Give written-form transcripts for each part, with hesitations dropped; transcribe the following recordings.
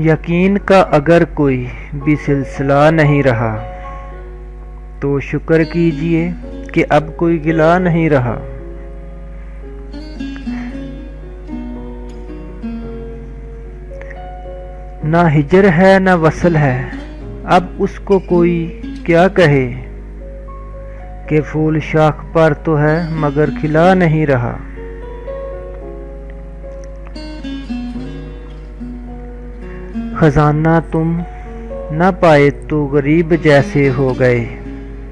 یقین کا اگر کوئی بھی سلسلہ نہیں رہا تو شکر کیجئے کہ اب کوئی گلہ نہیں رہا۔ نہ ہجر ہے نہ وصل ہے، اب اس کو کوئی کیا کہے کہ پھول شاخ پر تو ہے مگر کھلا نہیں رہا۔ خزانہ تم نہ پائے تو غریب جیسے ہو گئے،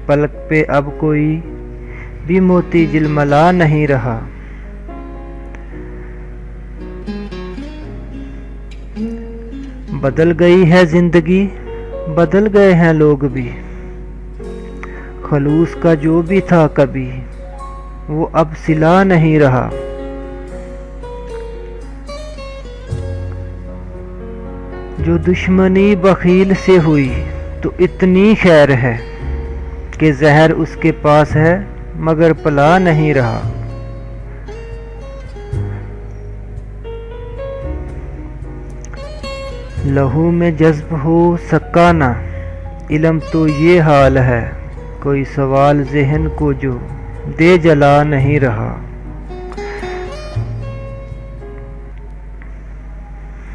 پلک پہ اب کوئی بھی موتی جلملا نہیں رہا۔ بدل گئی ہے زندگی، بدل گئے ہیں لوگ بھی، خلوص کا جو بھی تھا کبھی وہ اب صلہ نہیں رہا۔ جو دشمنی بخیل سے ہوئی تو اتنی خیر ہے کہ زہر اس کے پاس ہے مگر پلا نہیں رہا۔ لہو میں جذب ہو سکا نہ علم تو یہ حال ہے، کوئی سوال ذہن کو جو دے جلا نہیں رہا۔